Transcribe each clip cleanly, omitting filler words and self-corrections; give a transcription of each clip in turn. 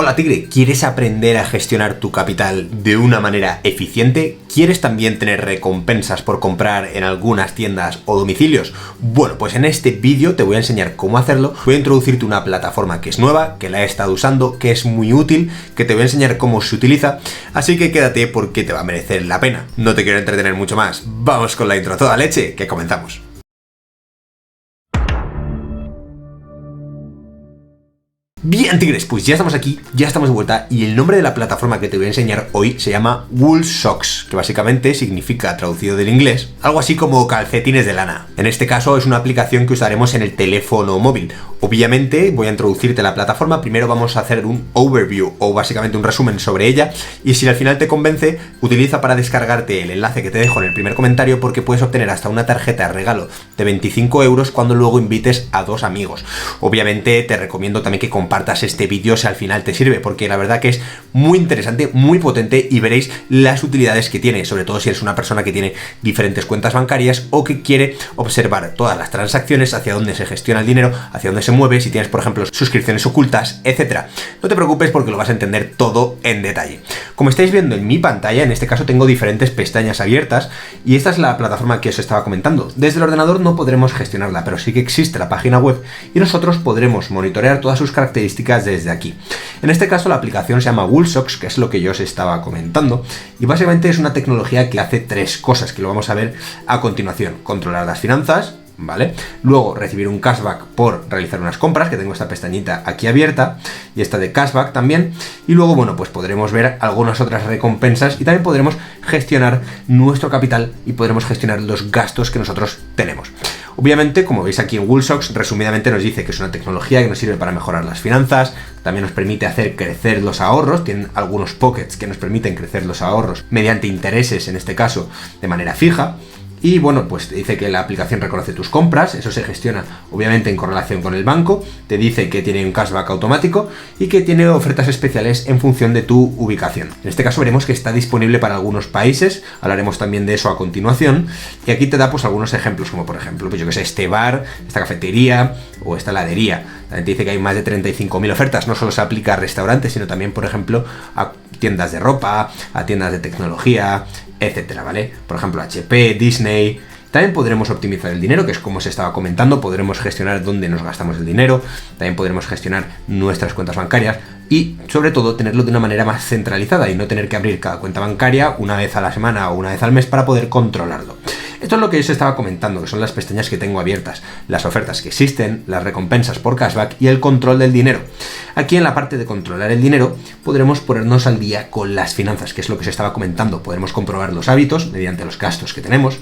Hola Tigre, ¿quieres aprender a gestionar tu capital de una manera eficiente? ¿Quieres también tener recompensas por comprar en algunas tiendas o domicilios? Bueno, pues en este vídeo te voy a enseñar cómo hacerlo. Voy a introducirte una plataforma que es nueva, que la he estado usando, que es muy útil, que te voy a enseñar cómo se utiliza, así que quédate porque te va a merecer la pena. No te quiero entretener mucho más, vamos con la intro a toda leche, que comenzamos. Bien, tigres, pues ya estamos aquí, ya estamos de vuelta y el nombre de la plataforma que te voy a enseñar hoy se llama Woolsocks, que básicamente significa, traducido del inglés, algo así como calcetines de lana. En este caso es una aplicación que usaremos en el teléfono móvil. Obviamente voy a introducirte la plataforma, primero vamos a hacer un overview o básicamente un resumen sobre ella y si al final te convence, utiliza para descargarte el enlace que te dejo en el primer comentario porque puedes obtener hasta una tarjeta de regalo de 25 euros cuando luego invites a 2 amigos. Obviamente te recomiendo también que compartas este vídeo si al final te sirve, porque la verdad que es muy interesante, muy potente y veréis las utilidades que tiene, sobre todo si eres una persona que tiene diferentes cuentas bancarias o que quiere observar todas las transacciones, hacia dónde se gestiona el dinero, hacia dónde se mueve, si tienes por ejemplo suscripciones ocultas, etcétera. No te preocupes porque lo vas a entender todo en detalle. Como estáis viendo en mi pantalla, en este caso tengo diferentes pestañas abiertas y esta es la plataforma que os estaba comentando. Desde el ordenador no podremos gestionarla, pero sí que existe la página web y nosotros podremos monitorear todas sus características desde aquí. En este caso la aplicación se llama Woolsocks, que es lo que yo os estaba comentando, y básicamente es una tecnología que hace 3 cosas que lo vamos a ver a continuación: controlar las finanzas, ¿vale? Luego recibir un cashback por realizar unas compras, que tengo esta pestañita aquí abierta y esta de cashback también, y luego bueno, pues podremos ver algunas otras recompensas y también podremos gestionar nuestro capital y podremos gestionar los gastos que nosotros tenemos. Obviamente, como veis aquí en Woolsocks, resumidamente nos dice que es una tecnología que nos sirve para mejorar las finanzas, también nos permite hacer crecer los ahorros, tienen algunos pockets que nos permiten crecer los ahorros mediante intereses, en este caso, de manera fija. Y bueno, pues te dice que la aplicación reconoce tus compras, eso se gestiona obviamente en correlación con el banco, te dice que tiene un cashback automático y que tiene ofertas especiales en función de tu ubicación. En este caso veremos que está disponible para algunos países, hablaremos también de eso a continuación, y aquí te da pues algunos ejemplos, como por ejemplo, pues yo que sé, este bar, esta cafetería o esta heladería. También te dice que hay más de 35.000 ofertas, no solo se aplica a restaurantes, sino también, por ejemplo, a tiendas de ropa, a tiendas de tecnología, etcétera, ¿vale? Por ejemplo, HP, Disney. También podremos optimizar el dinero, que es como se estaba comentando, podremos gestionar dónde nos gastamos el dinero, también podremos gestionar nuestras cuentas bancarias y, sobre todo, tenerlo de una manera más centralizada y no tener que abrir cada cuenta bancaria una vez a la semana o una vez al mes para poder controlarlo. Esto es lo que yo os estaba comentando, que son las pestañas que tengo abiertas, las ofertas que existen, las recompensas por cashback y el control del dinero. Aquí en la parte de controlar el dinero podremos ponernos al día con las finanzas, que es lo que os estaba comentando. Podremos comprobar los hábitos mediante los gastos que tenemos.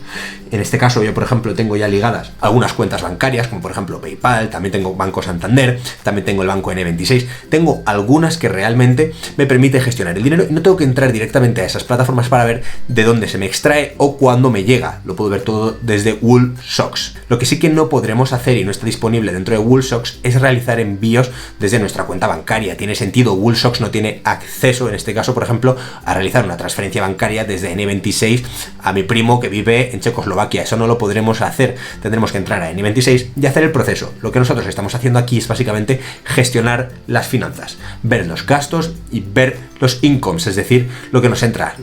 En este caso yo, por ejemplo, tengo ya ligadas algunas cuentas bancarias, como por ejemplo PayPal, también tengo Banco Santander, también tengo el banco N26. Tengo algunas que realmente me permite gestionar el dinero y no tengo que entrar directamente a esas plataformas para ver de dónde se me extrae o cuándo me llega. Lo puedo ver todo desde Woolsocks. Lo que sí que no podremos hacer y no está disponible dentro de Woolsocks es realizar envíos desde nuestra cuenta bancaria. Tiene sentido, Woolsocks no tiene acceso, en este caso, por ejemplo, a realizar una transferencia bancaria desde N26 a mi primo que vive en Checoslovaquia. Eso no lo podremos hacer. Tendremos que entrar a N26 y hacer el proceso. Lo que nosotros estamos haciendo aquí es básicamente gestionar las finanzas, ver los gastos y ver los incomes, es decir, lo que nos entra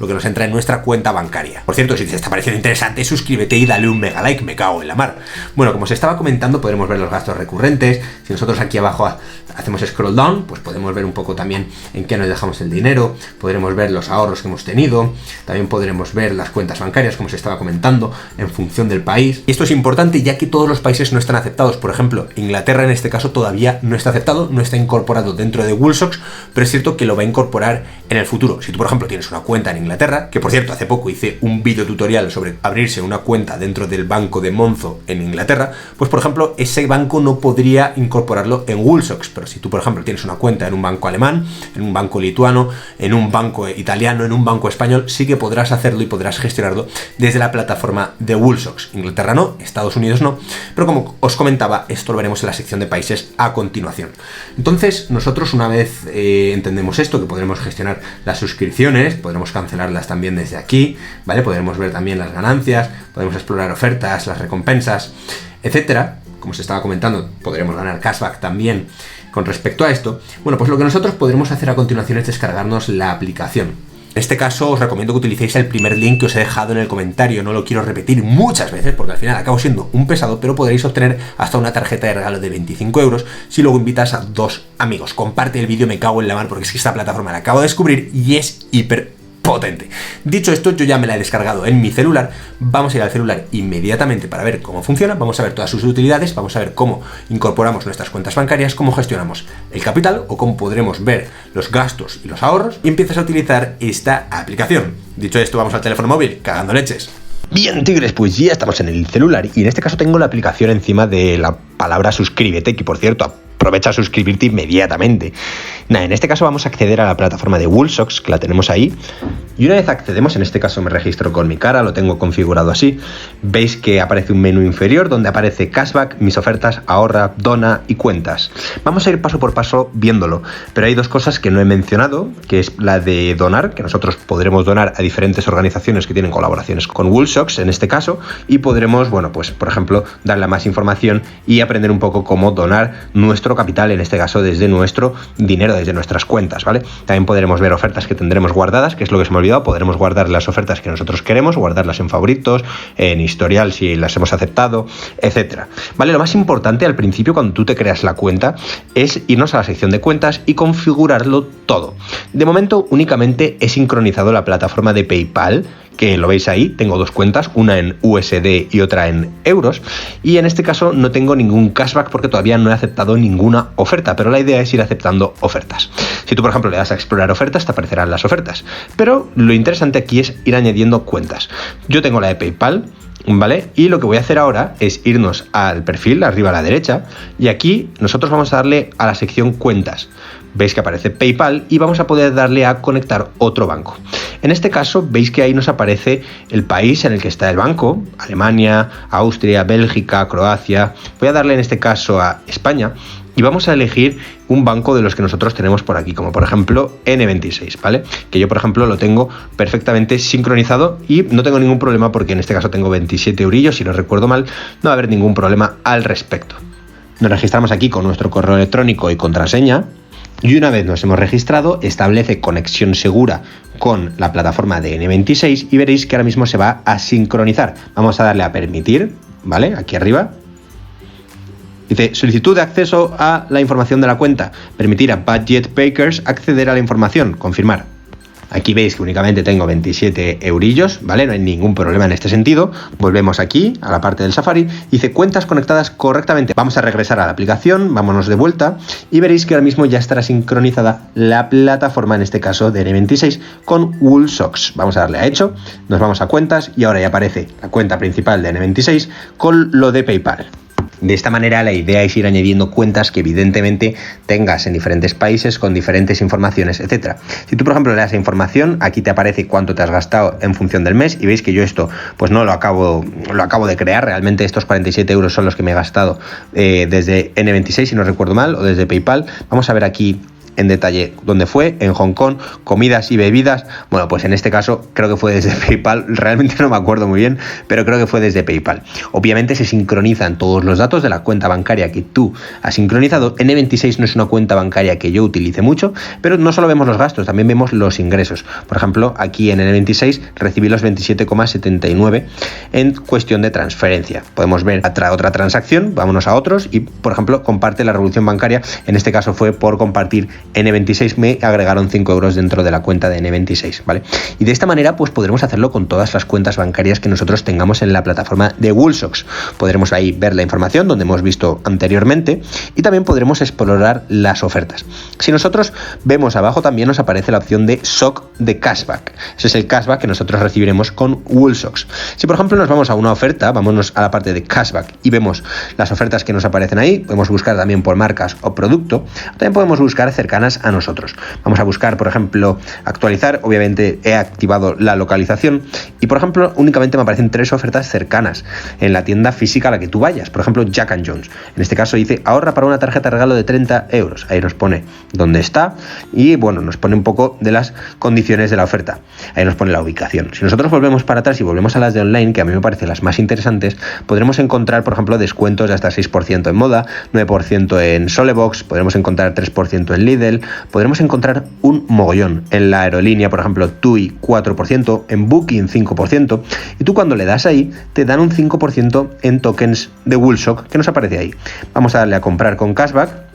en nuestra cuenta bancaria. Por cierto, si te está pareciendo interesante, suscríbete y dale un mega like, me cago en la mar. Bueno, como os estaba comentando, podremos ver los gastos recurrentes. Si nosotros aquí abajo hacemos scroll down, pues podemos ver un poco también en qué nos dejamos el dinero, podremos ver los ahorros que hemos tenido, también podremos ver las cuentas bancarias, como os estaba comentando, en función del país. Y esto es importante ya que todos los países no están aceptados. Por ejemplo, Inglaterra en este caso todavía no está aceptado, no está incorporado dentro de Woolsocks, pero es cierto que lo va a incorporar en el futuro. Si tú, por ejemplo, tienes una cuenta en Inglaterra, que por cierto, hace poco hice un vídeo tutorial sobre abrirse una cuenta dentro del banco de Monzo en Inglaterra, pues por ejemplo, ese banco no podría incorporarlo en Woolsocks, pero si tú, por ejemplo, tienes una cuenta en un banco alemán, en un banco lituano, en un banco italiano, en un banco español, sí que podrás hacerlo y podrás gestionarlo desde la plataforma de Woolsocks. Inglaterra no, Estados Unidos no, pero como os comentaba, esto lo veremos en la sección de países a continuación. Entonces, nosotros una vez entendemos esto, que podremos gestionar las suscripciones, podremos cancelarlas también desde aquí, ¿vale? Podremos ver también las ganancias, podemos explorar ofertas, las recompensas, etcétera. Como os estaba comentando, podremos ganar cashback también con respecto a esto, bueno, pues lo que nosotros podremos hacer a continuación es descargarnos la aplicación. En este caso os recomiendo que utilicéis el primer link que os he dejado en el comentario, no lo quiero repetir muchas veces porque al final acabo siendo un pesado, pero podréis obtener hasta una tarjeta de regalo de 25 euros si luego invitas a 2 amigos. Comparte el vídeo, me cago en la mar porque es que esta plataforma la acabo de descubrir y es hiper potente. Dicho esto, yo ya me la he descargado en mi celular, vamos a ir al celular inmediatamente para ver cómo funciona, vamos a ver todas sus utilidades, vamos a ver cómo incorporamos nuestras cuentas bancarias, cómo gestionamos el capital o cómo podremos ver los gastos y los ahorros y empiezas a utilizar esta aplicación. Dicho esto, vamos al teléfono móvil, cagando leches. Bien, tigres, pues ya estamos en el celular y en este caso tengo la aplicación encima de la palabra suscríbete, que por cierto, aprovecha a suscribirte inmediatamente. Nada, en este caso vamos a acceder a la plataforma de Woolsocks, que la tenemos ahí. Y una vez accedemos, en este caso me registro con mi cara, lo tengo configurado así. Veis que aparece un menú inferior donde aparece cashback, mis ofertas, ahorra, dona y cuentas. Vamos a ir paso por paso viéndolo, pero hay 2 cosas que no he mencionado, que es la de donar, que nosotros podremos donar a diferentes organizaciones que tienen colaboraciones con Woolsocks en este caso, y podremos, bueno, pues por ejemplo, darle más información y aprender un poco cómo donar nuestro capital, en este caso desde nuestro dinero, desde nuestras cuentas, ¿vale? También podremos ver ofertas que tendremos guardadas, que es lo que se me ha olvidado, podremos guardar las ofertas que nosotros queremos, guardarlas en favoritos, en historial si las hemos aceptado, etcétera. ¿Vale? Lo más importante al principio cuando tú te creas la cuenta es irnos a la sección de cuentas y configurarlo todo. De momento únicamente he sincronizado la plataforma de PayPal, que lo veis ahí, tengo 2 cuentas, una en USD y otra en euros, y en este caso no tengo ningún cashback porque todavía no he aceptado ninguna oferta, pero la idea es ir aceptando ofertas. Si tú, por ejemplo, le das a explorar ofertas, te aparecerán las ofertas, pero lo interesante aquí es ir añadiendo cuentas. Yo tengo la de PayPal, ¿vale? Y lo que voy a hacer ahora es irnos al perfil, arriba a la derecha, y aquí nosotros vamos a darle a la sección cuentas. Veis que aparece PayPal y vamos a poder darle a conectar otro banco. En este caso veis que ahí nos aparece el país en el que está el banco, Alemania, Austria, Bélgica, Croacia. Voy a darle en este caso a España y vamos a elegir un banco de los que nosotros tenemos por aquí, como por ejemplo N26, ¿vale? Que yo por ejemplo lo tengo perfectamente sincronizado y no tengo ningún problema porque en este caso tengo 27 eurillos, si no recuerdo mal, no va a haber ningún problema al respecto. Nos registramos aquí con nuestro correo electrónico y contraseña. Y una vez nos hemos registrado, establece conexión segura con la plataforma de N26 y veréis que ahora mismo se va a sincronizar. Vamos a darle a permitir, ¿vale? Aquí arriba. Dice, solicitud de acceso a la información de la cuenta. Permitir a Budget Bakers acceder a la información. Confirmar. Aquí veis que únicamente tengo 27 eurillos, ¿vale? No hay ningún problema en este sentido. Volvemos aquí a la parte del Safari. Dice cuentas conectadas correctamente. Vamos a regresar a la aplicación, vámonos de vuelta y veréis que ahora mismo ya estará sincronizada la plataforma, en este caso de N26, con Woolsocks. Vamos a darle a hecho, nos vamos a cuentas y ahora ya aparece la cuenta principal de N26 con lo de PayPal. De esta manera la idea es ir añadiendo cuentas que evidentemente tengas en diferentes países con diferentes informaciones, etcétera. Si tú por ejemplo le das a información, aquí te aparece cuánto te has gastado en función del mes y veis que yo esto pues no lo acabo de crear, realmente estos 47 euros son los que me he gastado desde N26 si no recuerdo mal o desde PayPal. Vamos a ver aquí en detalle dónde fue, en Hong Kong, comidas y bebidas. Bueno, pues en este caso creo que fue desde PayPal, realmente no me acuerdo muy bien, pero creo que fue desde PayPal. Obviamente se sincronizan todos los datos de la cuenta bancaria que tú has sincronizado. N26 no es una cuenta bancaria que yo utilice mucho, pero no solo vemos los gastos, también vemos los ingresos. Por ejemplo, aquí en N26 recibí los 27,79 en cuestión de transferencia. Podemos ver otra transacción, vámonos a otros y, por ejemplo, comparte la revolución bancaria. En este caso fue por compartir N26, me agregaron 5 euros dentro de la cuenta de N26, ¿vale? Y de esta manera pues podremos hacerlo con todas las cuentas bancarias que nosotros tengamos en la plataforma de Woolsocks. Podremos ahí ver la información donde hemos visto anteriormente y también podremos explorar las ofertas. Si nosotros vemos abajo también nos aparece la opción de SOC de cashback. Ese es el cashback que nosotros recibiremos con Woolsocks. Si por ejemplo nos vamos a una oferta, vámonos a la parte de cashback y vemos las ofertas que nos aparecen ahí, podemos buscar también por marcas o producto, también podemos buscar cercanas cercanas a nosotros. Vamos a buscar, por ejemplo, actualizar. Obviamente he activado la localización y, por ejemplo, únicamente me aparecen 3 ofertas cercanas en la tienda física a la que tú vayas. Por ejemplo, Jack and Jones. En este caso dice ahorra para una tarjeta de regalo de 30 euros. Ahí nos pone dónde está y, bueno, nos pone un poco de las condiciones de la oferta. Ahí nos pone la ubicación. Si nosotros volvemos para atrás y volvemos a las de online, que a mí me parecen las más interesantes, podremos encontrar, por ejemplo, descuentos de hasta 6% en Moda, 9% en Solebox, podremos encontrar 3% en Lidl, podremos encontrar un mogollón. En la aerolínea, por ejemplo, TUI 4%, en Booking 5%, y tú cuando le das ahí, te dan un 5% en tokens de Woolshock que nos aparece ahí. Vamos a darle a comprar con cashback.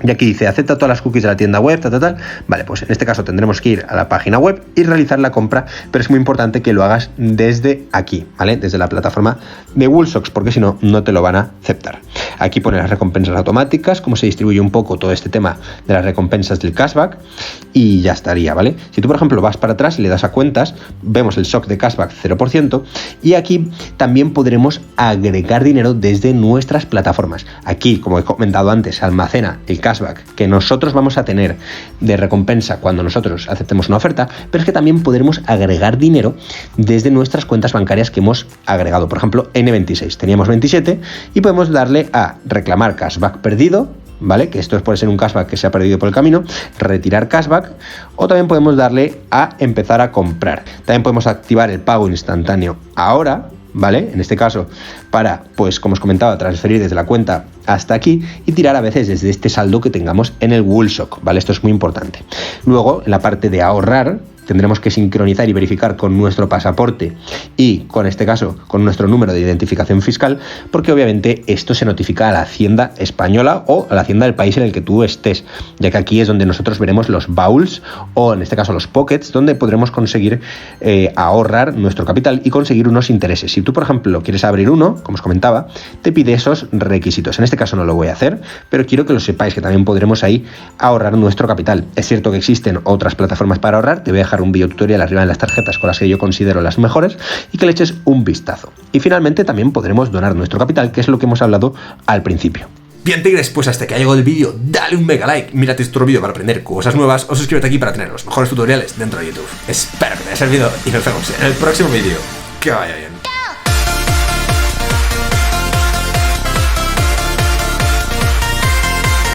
Y aquí dice, acepta todas las cookies de la tienda web, tal. Vale, pues en este caso tendremos que ir a la página web y realizar la compra, pero es muy importante que lo hagas desde aquí, ¿vale? Desde la plataforma de Woolshock, porque si no, no te lo van a aceptar. Aquí pone las recompensas automáticas, cómo se distribuye un poco todo este tema de las recompensas del cashback y ya estaría, ¿vale? Si tú, por ejemplo, vas para atrás y le das a cuentas, vemos el shock de cashback 0% y aquí también podremos agregar dinero desde nuestras plataformas. Aquí, como he comentado antes, almacena el cashback que nosotros vamos a tener de recompensa cuando nosotros aceptemos una oferta, pero es que también podremos agregar dinero desde nuestras cuentas bancarias que hemos agregado. Por ejemplo, N26, teníamos 27 y podemos darle a reclamar cashback perdido, ¿vale? Que esto puede ser un cashback que se ha perdido por el camino, retirar cashback, o también podemos darle a empezar a comprar. También podemos activar el pago instantáneo ahora, ¿vale? En este caso, para, pues como os comentaba, transferir desde la cuenta hasta aquí y tirar a veces desde este saldo que tengamos en el Woolshock, ¿vale? Esto es muy importante. Luego, en la parte de ahorrar, tendremos que sincronizar y verificar con nuestro pasaporte y, con este caso, con nuestro número de identificación fiscal, porque obviamente esto se notifica a la Hacienda española o a la Hacienda del país en el que tú estés, ya que aquí es donde nosotros veremos los bowls o, en este caso, los pockets, donde podremos conseguir ahorrar nuestro capital y conseguir unos intereses. Si tú, por ejemplo, quieres abrir uno, como os comentaba, te pide esos requisitos. En este caso no lo voy a hacer, pero quiero que lo sepáis, que también podremos ahí ahorrar nuestro capital. Es cierto que existen otras plataformas para ahorrar, te voy a dejar un video tutorial arriba en las tarjetas con las que yo considero las mejores y que le eches un vistazo. Y finalmente también podremos donar nuestro capital, que es lo que hemos hablado al principio. Bien, tigres, pues hasta que ha llegado el vídeo, dale un mega like, mírate este otro vídeo para aprender cosas nuevas o suscríbete aquí para tener los mejores tutoriales dentro de YouTube. Espero que te haya servido y nos vemos en el próximo vídeo. Que vaya bien.